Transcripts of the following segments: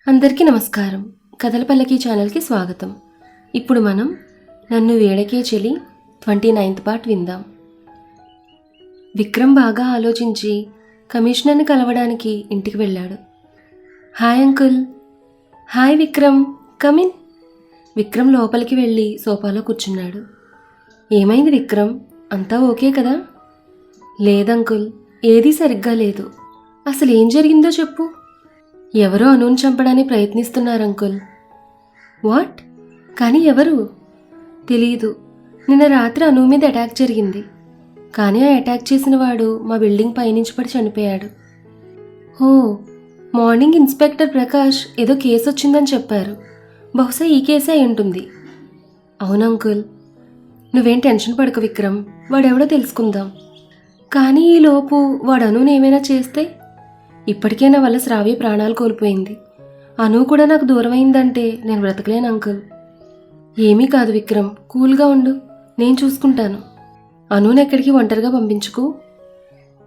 అందరికీ నమస్కారం. కథల పల్లకి ఛానల్కి స్వాగతం. ఇప్పుడు మనం నన్ను వేడకే చెలి 29th పార్ట్ విందాం. విక్రమ్ బాగా ఆలోచించి కమిషనర్ని కలవడానికి ఇంటికి వెళ్ళాడు. Hi uncle. Hi Vikram, come in. Vikram లోపలికి వెళ్ళి సోఫాలో కూర్చున్నాడు. ఏమైంది విక్రమ్, అంతా ఓకే కదా? లేదంకుల్, ఏదీ సరిగ్గా లేదు. అసలు ఏం జరిగిందో చెప్పు. ఎవరో అనుని చంపడానికి ప్రయత్నిస్తున్నారు అంకుల్. వాట్? కానీ ఎవరు? తెలీదు. నిన్న రాత్రి అను మీద అటాక్ జరిగింది. కానీ ఆ అటాక్ చేసిన వాడు మా బిల్డింగ్ పైనుంచి పడి చనిపోయాడు. ఓ, మార్నింగ్ ఇన్స్పెక్టర్ ప్రకాష్ ఏదో కేసు వచ్చిందని చెప్పారు. బహుశా ఈ కేసే అయి ఉంటుంది. అవును అంకుల్. నువ్వేం టెన్షన్ పడకు విక్రమ్, వాడెవడో తెలుసుకుందాం. కానీ ఈలోపు వాడు అనుని ఏమైనా చేస్తే? ఇప్పటికే నా వల్ల శ్రావ్య ప్రాణాలు కోల్పోయింది. అను కూడా నాకు దూరమైందంటే నేను బ్రతకలేను అంకుల్. ఏమీ కాదు విక్రమ్, కూల్గా ఉండు, నేను చూసుకుంటాను. అనుని ఎక్కడికి ఒంటరిగా పంపించుకు.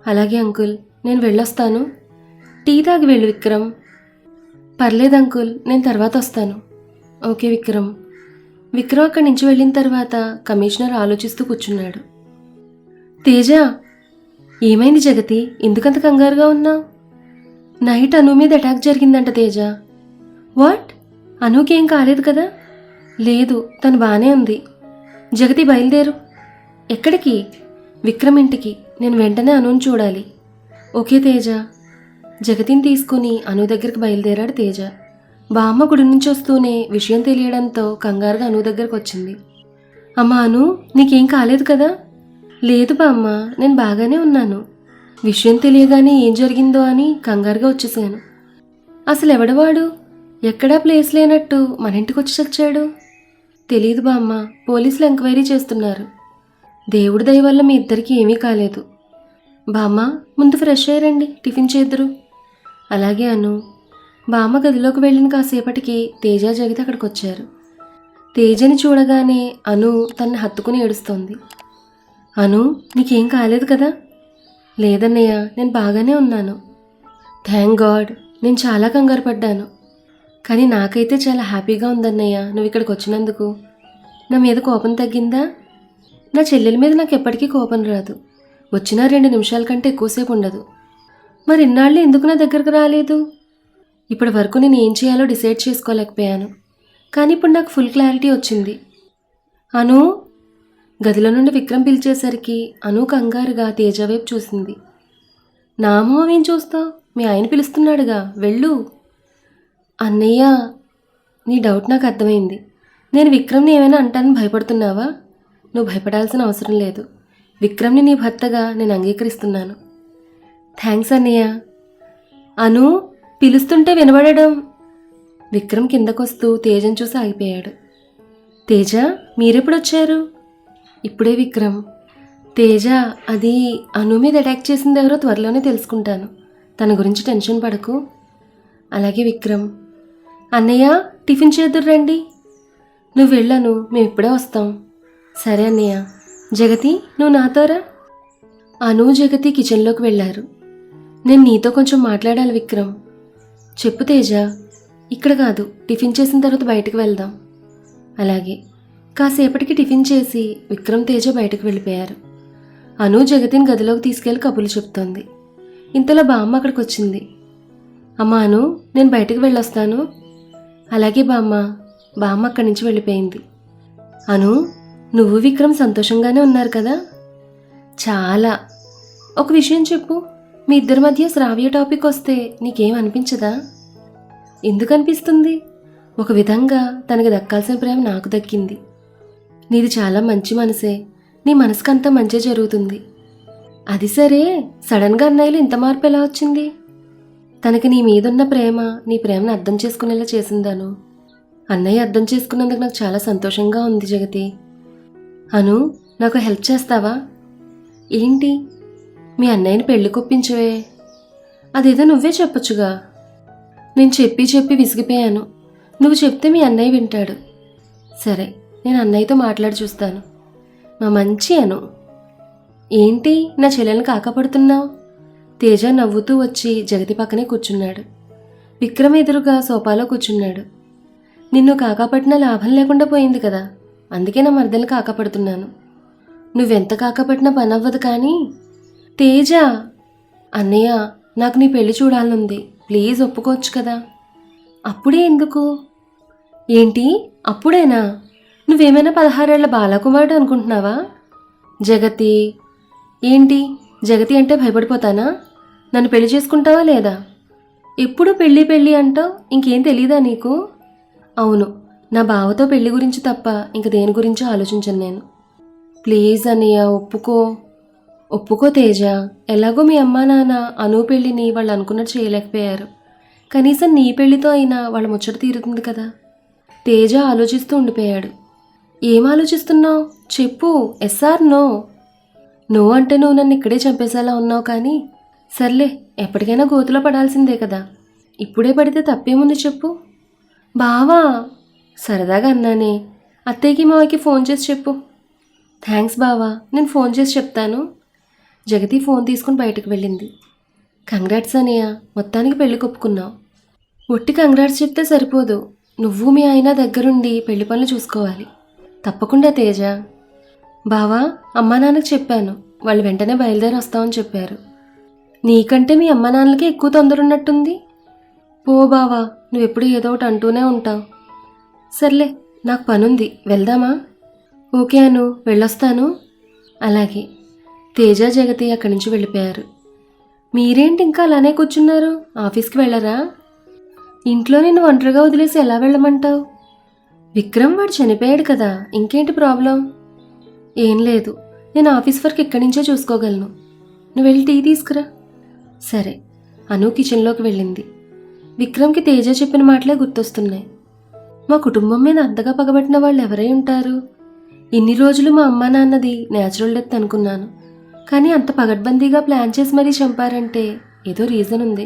అలాగే అంకుల్, నేను వెళ్ళొస్తాను. టీ తాగి వెళ్ళు విక్రమ్. పర్లేదు అంకుల్, నేను తర్వాత వస్తాను. ఓకే విక్రమ్. విక్రమ్ అక్కడి నుంచి వెళ్ళిన తర్వాత కమిషనర్ ఆలోచిస్తూ కూర్చున్నాడు. తేజ, ఏమైంది జగతి, ఎందుకంత కంగారుగా ఉన్నావు? నైట్ అను మీద అటాక్ జరిగిందంట తేజ. వాట్? అనుకేం కాలేదు కదా? లేదు, తను బాగానే ఉంది. జగతి బయలుదేరు. ఎక్కడికి? విక్రమ్ ఇంటికి. నేను వెంటనే అనుని చూడాలి. ఓకే తేజ. జగతిని తీసుకుని అను దగ్గరికి బయలుదేరాడు తేజ. బామ్మ గుడి నుంచి వస్తూనే విషయం తెలియడంతో కంగారుగా అను దగ్గరకు వచ్చింది. అమ్మా అను, నీకేం కాలేదు కదా? లేదు బామ్మ, నేను బాగానే ఉన్నాను. విషయం తెలియగానే ఏం జరిగిందో అని కంగారుగా వచ్చేసాను. అసలు ఎవడవాడు? ఎక్కడా ప్లేస్ లేనట్టు మన ఇంటికి వచ్చి చచ్చాడు? తెలీదు బామ్మ, పోలీసులు ఎంక్వైరీ చేస్తున్నారు. దేవుడి దయ వల్ల మీ ఇద్దరికీ ఏమీ కాలేదు. బామ్మ, ముందు ఫ్రెష్ అయ్యారండి, టిఫిన్ చేద్దురు. అలాగే అను. బామ్మ గదిలోకి వెళ్ళిన కాసేపటికి తేజ జగతి అక్కడికి వచ్చారు. తేజని చూడగానే అను తన్ని హత్తుకుని ఏడుస్తోంది. అను, నీకేం కాలేదు కదా? లేదన్నయ్య, నేను బాగానే ఉన్నాను. Thank God. నేను చాలా కంగారు పడ్డాను. కానీ నాకైతే చాలా హ్యాపీగా ఉందన్నయ్య నువ్వు ఇక్కడికి వచ్చినందుకు. నా మీద కోపం తగ్గిందా? నా చెల్లెల మీద నాకు ఎప్పటికీ కోపం రాదు. వచ్చినా 2 నిమిషాల కంటే ఎక్కువసేపు ఉండదు. మరి ఇన్నాళ్ళు ఎందుకు నా దగ్గరకు రాలేదు? ఇప్పటి వరకు నేను ఏం చేయాలో డిసైడ్ చేసుకోలేకపోయాను. కానీ ఇప్పుడు నాకు ఫుల్ క్లారిటీ వచ్చింది. అను. గదిలో నుండి విక్రమ్ పిలిచేసరికి అను కంగారుగా తేజ వైపు చూసింది. నా మొహం ఏం చూస్తావు? మీ ఆయన పిలుస్తున్నాడుగా, వెళ్ళు. అన్నయ్య, నీ డౌట్ నాకు అర్థమైంది. నేను విక్రమ్ని ఏమైనా అంటానని భయపడుతున్నావా? నువ్వు భయపడాల్సిన అవసరం లేదు. విక్రమ్ని నీ భర్తగా నేను అంగీకరిస్తున్నాను. థ్యాంక్స్ అన్నయ్య. అను, పిలుస్తుంటే వినబడడం. విక్రమ్ కిందకొస్తూ తేజను చూసి ఆగిపోయాడు. తేజ, మీరెప్పుడొచ్చారు? ఇప్పుడే విక్రమ్. తేజ, అది అను మీద అటాక్ చేసింది ఎవరో త్వరలోనే తెలుసుకుంటాను. తన గురించి టెన్షన్ పడకు. అలాగే విక్రమ్. అన్నయ్య, టిఫిన్ చేద్దురు రండి. నువ్వు వెళ్ళను, మేము ఇప్పుడే వస్తాం. సరే అన్నయ్య. జగతి, నువ్వు నాతోరా. అను జగతి కిచెన్లోకి వెళ్ళారు. నేను నీతో కొంచెం మాట్లాడాలి విక్రమ్. చెప్పు తేజ. ఇక్కడ కాదు, టిఫిన్ చేసిన తర్వాత బయటకు వెళ్దాం. అలాగే. కాసేపటికి టిఫిన్ చేసి విక్రమ్ తేజ బయటకు వెళ్ళిపోయారు. అను జగతిని గదిలోకి తీసుకెళ్లి కబుర్లు చెప్తోంది. ఇంతలో బామ్మ అక్కడికి వచ్చింది. అమ్మ అను, నేను బయటకు వెళ్ళొస్తాను. అలాగే బామ్మ. బామ్మ అక్కడి నుంచి వెళ్ళిపోయింది. అను, నువ్వు విక్రమ్ సంతోషంగానే ఉన్నారు కదా? చాలా. ఒక విషయం చెప్పు, మీ ఇద్దరి మధ్య శ్రావ్య టాపిక్ వస్తే నీకేం అనిపించదా? ఎందుకు అనిపిస్తుంది? ఒక విధంగా తనకి దక్కాల్సిన ప్రేమ నాకు దక్కింది. నీది చాలా మంచి మనసే. నీ మనసుకంతా మంచి జరుగుతుంది. అది సరే, సడన్గా అన్నయ్యలో ఇంత మార్పు ఎలా వచ్చింది? తనకి నీ మీదున్న ప్రేమ నీ ప్రేమను అర్థం చేసుకునేలా చేసిందాను. అన్నయ్య అర్థం చేసుకున్నందుకు నాకు చాలా సంతోషంగా ఉంది జగతి. అను, నాకు హెల్ప్ చేస్తావా? ఏంటి? మీ అన్నయ్యని పెళ్లి కొప్పించవే. అదేదో నువ్వే చెప్పొచ్చుగా. నేను చెప్పి విసిగిపోయాను. నువ్వు చెప్తే మీ అన్నయ్య వింటాడు. సరే, నేను అన్నయ్యతో మాట్లాడి చూస్తాను. మా మంచి అను. ఏంటి నా చెల్లెల్ని కాకపడుతున్నావు? తేజ నవ్వుతూ వచ్చి జగతి పక్కనే కూర్చున్నాడు. విక్రమ్ ఎదురుగా సోఫాలో కూర్చున్నాడు. నిన్ను కాకాపట్టిన లాభం లేకుండా పోయింది కదా, అందుకే నా మర్దల్ని కాకాపడుతున్నాను. నువ్వెంత కాకాపట్టినా పని అవ్వదు. కానీ తేజ, అన్నయ్య, నాకు నీ పెళ్లి చూడాలనుంది, ప్లీజ్ ఒప్పుకోవచ్చు కదా. అప్పుడే ఎందుకు? ఏంటి అప్పుడేనా? నువ్వేమైనా 16 ఏళ్ల బాలకుమారుడు అనుకుంటున్నావా? జగతి ఏంటి? జగతి అంటే భయపడిపోతానా? నన్ను పెళ్లి చేసుకుంటావా లేదా? ఎప్పుడు పెళ్ళి పెళ్ళి అంటావు, ఇంకేం తెలీదా నీకు? అవును, నా బావతో పెళ్లి గురించి తప్ప ఇంక దేని గురించో ఆలోచించను నేను. ప్లీజ్ అన్నయ్య ఒప్పుకో. ఒప్పుకో తేజ. ఎలాగో మీ అమ్మా నాన్న అను పెళ్ళిని వాళ్ళు అనుకున్నట్టు చేయలేకపోయారు. కనీసం నీ పెళ్లితో అయినా వాళ్ళ ముచ్చట తీరుతుంది కదా. తేజ ఆలోచిస్తూ ఉండిపోయాడు. ఏం ఆలోచిస్తున్నావు చెప్పు. SR no? నో అంటే నువ్వు నన్ను ఇక్కడే చంపేసేలా ఉన్నావు. కానీ సర్లే, ఎప్పటికైనా గోతులో పడాల్సిందే కదా. ఇప్పుడే పడితే తప్పేముంది చెప్పు. బావా, సరదాగా అన్నానే. అత్తయ్యకి మావకి ఫోన్ చేసి చెప్పు. థ్యాంక్స్ బావా, నేను ఫోన్ చేసి చెప్తాను. జగతి ఫోన్ తీసుకుని బయటకు వెళ్ళింది. కంగ్రాట్స్ అనయ్య, మొత్తానికి పెళ్లి కొప్పుకున్నావు. ఒట్టి కంగ్రాట్స్ చెప్తే సరిపోదు, నువ్వు మీ ఆయన దగ్గరుండి పెళ్లి పనులు చూసుకోవాలి. తప్పకుండా తేజ. బావా, అమ్మా నాన్నకి చెప్పాను, వాళ్ళు వెంటనే బయలుదేరి వస్తామని చెప్పారు. నీకంటే మీ అమ్మా నాన్నలకి ఎక్కువ తొందర ఉన్నట్టుంది. పో బావా, నువ్వెప్పుడు ఏదో ఒకటి అంటూనే ఉంటావు. సర్లే, నాకు పనుంది, వెళ్దామా? ఓకే అను, వెళ్ళొస్తాను. అలాగే. తేజ, జగతి అక్కడి నుంచి వెళ్ళిపోయారు. మీరేంటి ఇంకా అలానే కూర్చున్నారు, ఆఫీస్కి వెళ్ళరా? ఇంట్లో నిన్ను ఒంటరిగా వదిలేసి ఎలా వెళ్ళమంటావు? విక్రమ్ వాడు చనిపోయాడు కదా, ఇంకేంటి ప్రాబ్లం? ఏం లేదు, నేను ఆఫీస్ వర్క్ ఇక్కడి నుంచే చూసుకోగలను. నువ్వు వెళ్ళి టీ తీసుకురా. సరే. అను కిచెన్లోకి వెళ్ళింది. విక్రమ్కి తేజ చెప్పిన మాటలే గుర్తొస్తున్నాయి. మా కుటుంబం మీద అంతగా పగబట్టిన వాళ్ళు ఎవరై ఉంటారు? ఇన్ని రోజులు మా అమ్మ నాన్నది న్యాచురల్ డెత్ అనుకున్నాను. కానీ అంత పగడ్బందీగా ప్లాన్ చేసి మరీ చంపారంటే ఏదో రీజన్ ఉంది.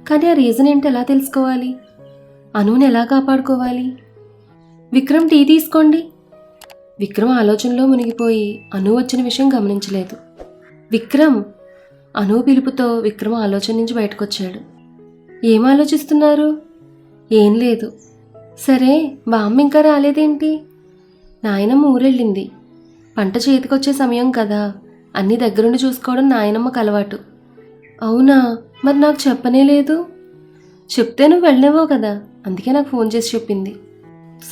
కానీ ఆ రీజన్ ఏంటి ఎలా తెలుసుకోవాలి? అనుని ఎలా కాపాడుకోవాలి? విక్రమ్, టీ తీసుకోండి. విక్రమ్ ఆలోచనలో మునిగిపోయి అను వచ్చిన విషయం గమనించలేదు. విక్రమ్! అను పిలుపుతో విక్రమ్ ఆలోచన నుంచి బయటకొచ్చాడు. ఏం ఆలోచిస్తున్నారు? ఏం లేదు. సరే, బామ్మ ఇంకా రాలేదేంటి? నాయనమ్మ ఊరెళ్ళింది. పంట చేతికొచ్చే సమయం కదా, అన్నీ దగ్గరుండి చూసుకోవడం నాయనమ్మకు అలవాటు. అవునా? మరి నాకు చెప్పనే లేదు. చెప్తే నువ్వు వెళ్ళలేవో కదా, అందుకే నాకు ఫోన్ చేసి చెప్పింది.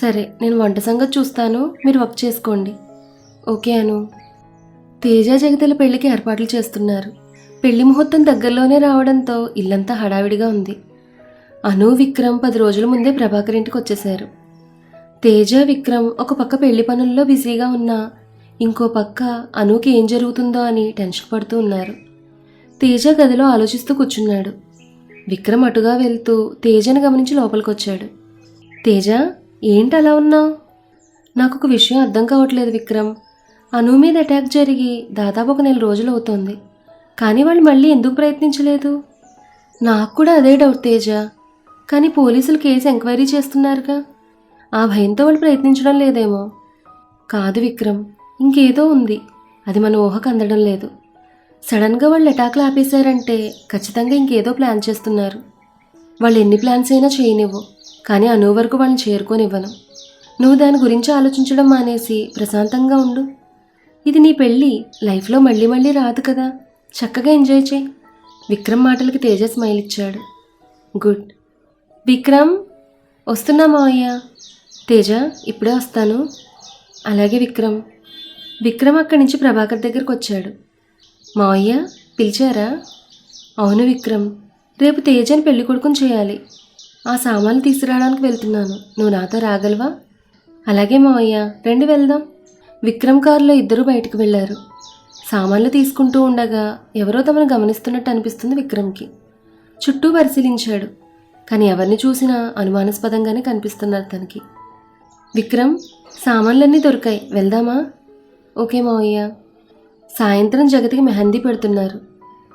సరే, నేను వంట సంగతి చూస్తాను, మీరు వర్క్ చేసుకోండి. ఓకే అను. తేజ, జగతిల పెళ్లికి ఏర్పాట్లు చేస్తున్నారు. పెళ్లి ముహూర్తం దగ్గరలోనే రావడంతో ఇల్లంతా హడావిడిగా ఉంది. అను, విక్రమ్ 10 రోజుల ముందే ప్రభాకర్ ఇంటికి వచ్చేశారు. తేజ, విక్రమ్ ఒక పక్క పెళ్లి పనుల్లో బిజీగా ఉన్నా ఇంకో పక్క అనుకి ఏం జరుగుతుందో అని టెన్షన్ పడుతూ ఉన్నారు. తేజ గదిలో ఆలోచిస్తూ కూర్చున్నాడు. విక్రమ్ అటుగా వెళ్తూ తేజను గమనించి లోపలికొచ్చాడు. తేజ, ఏంటి అలా ఉన్నావు? నాకు ఒక విషయం అర్థం కావట్లేదు విక్రమ్. అను మీద అటాక్ జరిగి దాదాపు 1 నెల రోజులు అవుతోంది. కానీ వాళ్ళు మళ్ళీ ఎందుకు ప్రయత్నించలేదు? నాకు కూడా అదే డౌట్ తేజ. కానీ పోలీసులు కేసు ఎంక్వైరీ చేస్తున్నారుగా, ఆ భయంతో వాళ్ళు ప్రయత్నించడం లేదేమో. కాదు విక్రమ్, ఇంకేదో ఉంది, అది మన ఊహకు అందడం లేదు. సడన్గా వాళ్ళు అటాక్లు ఆపేశారంటే ఖచ్చితంగా ఇంకేదో ప్లాన్ చేస్తున్నారు. వాళ్ళు ఎన్ని ప్లాన్స్ అయినా చేయనివ్వు, కానీ అను వరకు వాళ్ళని చేరుకోనివ్వను. నువ్వు దాని గురించి ఆలోచించడం మానేసి ప్రశాంతంగా ఉండు. ఇది నీ పెళ్ళి, లైఫ్లో మళ్ళీ మళ్ళీ రాదు కదా, చక్కగా ఎంజాయ్ చేయి. విక్రమ్ మాటలకి తేజ స్మైల్ ఇచ్చాడు. గుడ్. విక్రమ్, వస్తున్నా మావయ్య. తేజ, ఇప్పుడే వస్తాను. అలాగే విక్రమ్. విక్రమ్ అక్కడి నుంచి ప్రభాకర్ దగ్గరకు వచ్చాడు. మావయ్య, పిలిచారా? అవును విక్రమ్, రేపు తేజని పెళ్లి కొడుకుని చేయాలి. ఆ సామాన్లు తీసుకురావడానికి వెళ్తున్నాను, నువ్వు నాతో రాగలవా? అలాగే మావయ్య, రండి వెళ్దాం. విక్రమ్ కారులో ఇద్దరు బయటకు వెళ్లారు. సామాన్లు తీసుకుంటూ ఉండగా ఎవరో తమను గమనిస్తున్నట్టు అనిపిస్తుంది విక్రమ్కి. చుట్టూ పరిశీలించాడు, కానీ ఎవరిని చూసినా అనుమానాస్పదంగానే కనిపిస్తున్నారు తనకి. విక్రమ్, సామాన్లన్నీ దొరికాయి, వెళ్దామా? ఓకే మావయ్య. సాయంత్రం జగతికి మెహందీ పెడుతున్నారు.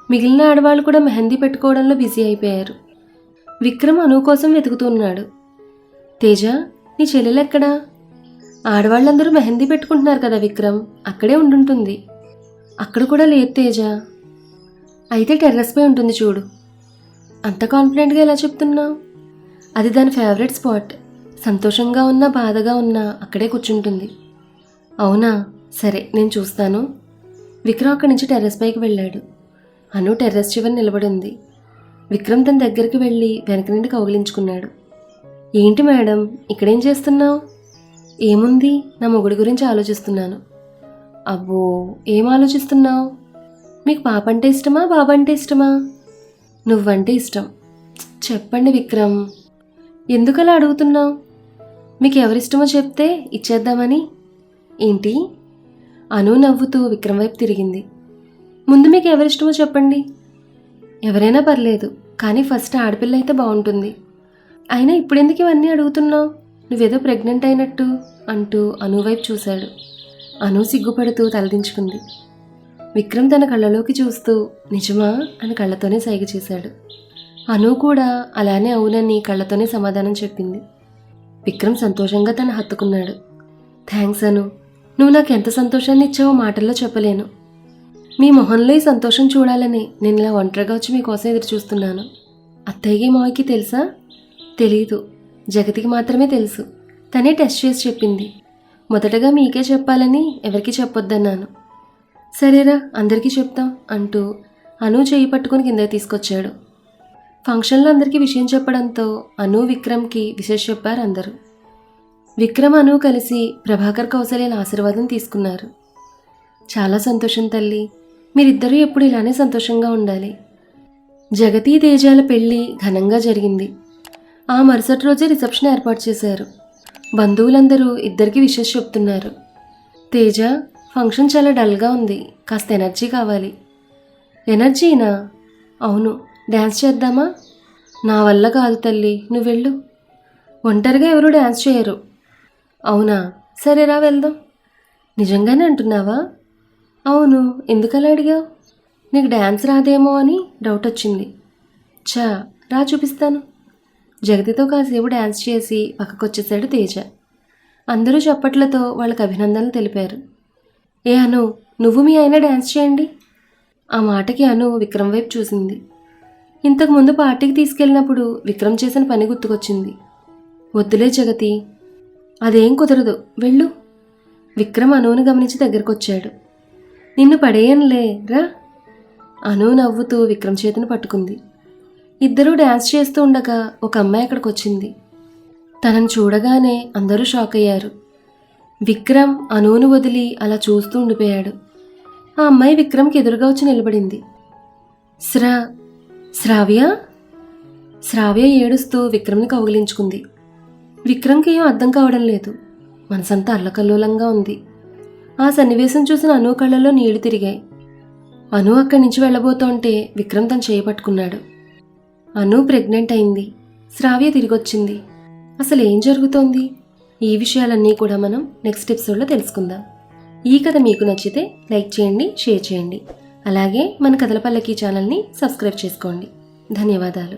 మిగిలిన ఆడవాళ్ళు కూడా మెహందీ పెట్టుకోవడంలో బిజీ అయిపోయారు. విక్రమ్ అను కోసం వెతుకుతున్నాడు. తేజ, నీ చెల్లెలెక్కడా? ఆడవాళ్ళందరూ మెహందీ పెట్టుకుంటున్నారు కదా విక్రమ్, అక్కడే ఉండుంటుంది. అక్కడ కూడా లేదు తేజ. అయితే టెర్రస్పై ఉంటుంది చూడు. అంత కాన్ఫిడెంట్గా ఎలా చెప్తున్నావు? అది దాని ఫేవరెట్ స్పాట్. సంతోషంగా ఉన్నా బాధగా ఉన్నా అక్కడే కూర్చుంటుంది. అవునా, సరే నేను చూస్తాను. విక్రమ్ అక్కడి నుంచి టెర్రస్ పైకి వెళ్ళాడు. అను టెర్రస్ చివరి నిలబడింది. విక్రమ్ తన దగ్గరికి వెళ్ళి వెనక నుండి కౌగిలించుకున్నాడు. ఏంటి మేడం, ఇక్కడేం చేస్తున్నావు? ఏముంది, నా మొగుడి గురించి ఆలోచిస్తున్నాను. అబ్బో, ఏం ఆలోచిస్తున్నావు? మీకు పాప అంటే ఇష్టమా, బాబు అంటే ఇష్టమా? నువ్వంటే ఇష్టం. చెప్పండి విక్రమ్, ఎందుకలా అడుగుతున్నావు? మీకు ఎవరిష్టమో చెప్తే ఇచ్చేద్దామని. ఏంటి? అను నవ్వుతూ విక్రమ్ వైపు తిరిగింది. ముందు మీకు ఎవరిష్టమో చెప్పండి. ఎవరైనా పర్లేదు, కానీ ఫస్ట్ ఆడపిల్ల అయితే బాగుంటుంది. అయినా ఇప్పుడెందుకు ఇవన్నీ అడుగుతున్నావు? నువ్వేదో ప్రెగ్నెంట్ అయినట్టు అంటూ అను వైపు చూశాడు. అను సిగ్గుపడుతూ తలదించుకుంది. విక్రమ్ తన కళ్ళలోకి చూస్తూ నిజమా అని కళ్ళతోనే సైగ చేశాడు. అను కూడా అలానే అవునని కళ్ళతోనే సమాధానం చెప్పింది. విక్రమ్ సంతోషంగా తను హత్తుకున్నాడు. థ్యాంక్స్ అను, నువ్వు నాకు ఎంత సంతోషాన్ని ఇచ్చావో మాటల్లో చెప్పలేను. మీ మొహంలో ఈ సంతోషం చూడాలని నేను ఇలా ఒంటరిగా వచ్చి మీకోసం ఎదురు చూస్తున్నాను. అత్తయ్యకి మావయ్యకి తెలుసా? తెలీదు, జగతికి మాత్రమే తెలుసు. తనే టెస్ట్ చేసి చెప్పింది. మొదటగా మీకే చెప్పాలని ఎవరికి చెప్పొద్దన్నాను. సరేరా, అందరికీ చెప్తాం అంటూ అను చేయి పట్టుకుని కిందకి తీసుకొచ్చాడు. ఫంక్షన్లో అందరికీ విషయం చెప్పడంతో అను విక్రమ్కి విషయం చెప్పారు అందరూ. విక్రమ్ అను కలిసి ప్రభాకర్ కౌసల్యల ఆశీర్వాదం తీసుకున్నారు. చాలా సంతోషం తల్లి, మీరిద్దరూ ఎప్పుడు ఇలానే సంతోషంగా ఉండాలి. జగతి తేజాల పెళ్లి ఘనంగా జరిగింది. ఆ మరుసటి రోజే రిసెప్షన్ ఏర్పాటు చేశారు. బంధువులందరూ ఇద్దరికి విషెస్ చెప్తున్నారు. తేజ, ఫంక్షన్ చాలా డల్గా ఉంది, కాస్త ఎనర్జీ కావాలి. ఎనర్జీనా? అవును, డ్యాన్స్ చేద్దామా? నా వల్ల కాదు తల్లి, నువ్వు వెళ్ళు. ఒంటరిగా ఎవరూ డ్యాన్స్ చేయరు. అవునా, సరేరా వెళ్దాం. నిజంగానే అంటున్నావా? అవును, ఎందుకలా అడిగావు? నీకు డ్యాన్స్ రాదేమో అని డౌట్ వచ్చింది. రా చూపిస్తాను. జగతితో కాసేపు డ్యాన్స్ చేసి పక్కకొచ్చేశాడు తేజ. అందరూ చప్పట్లతో వాళ్ళకి అభినందనలు తెలిపారు. ఏ అను, నువ్వు మీ ఆయన డ్యాన్స్ చేయండి. ఆ మాటకి అను విక్రమ్ వైపు చూసింది. ఇంతకుముందు పార్టీకి తీసుకెళ్ళినప్పుడు విక్రమ్ చేసిన పని గుర్తుకొచ్చింది. వద్దులే జగతి, అదేం కుదరదు, వెళ్ళు. విక్రమ్ అనువును గమనించి దగ్గరకొచ్చాడు. నిన్ను పడేయనులే, రా. అను నవ్వుతూ విక్రమ్ చేతిని పట్టుకుంది. ఇద్దరూ డ్యాన్స్ చేస్తూ ఉండగా ఒక అమ్మాయి అక్కడికి వచ్చింది. తనను చూడగానే అందరూ షాక్ అయ్యారు. విక్రమ్ అనువును వదిలి అలా చూస్తూ ఉండిపోయాడు. ఆ అమ్మాయి విక్రమ్కి ఎదురుగా వచ్చి నిలబడింది. శ్రావ్య? శ్రావ్య ఏడుస్తూ విక్రమ్ని కౌగిలించుకుంది. విక్రమ్కి ఏం అర్థం కావడం లేదు. మనసంతా అల్లకల్లోలంగా ఉంది. ఆ సన్నివేశం చూసిన అను కళ్ళలో నీళ్లు తిరిగాయి. అను అక్కడి నుంచి వెళ్ళబోతుంటే విక్రమ్ తను చేయి పట్టుకున్నాడు. అను ప్రెగ్నెంట్ అయింది. శ్రావ్య తిరిగొచ్చింది. అసలు ఏం జరుగుతోంది? ఈ విషయాలన్నీ కూడా మనం నెక్స్ట్ ఎపిసోడ్లో తెలుసుకుందాం. ఈ కథ మీకు నచ్చితే లైక్ చేయండి, షేర్ చేయండి. అలాగే మన కథల పల్లకి ఛానల్ని సబ్స్క్రైబ్ చేసుకోండి. ధన్యవాదాలు.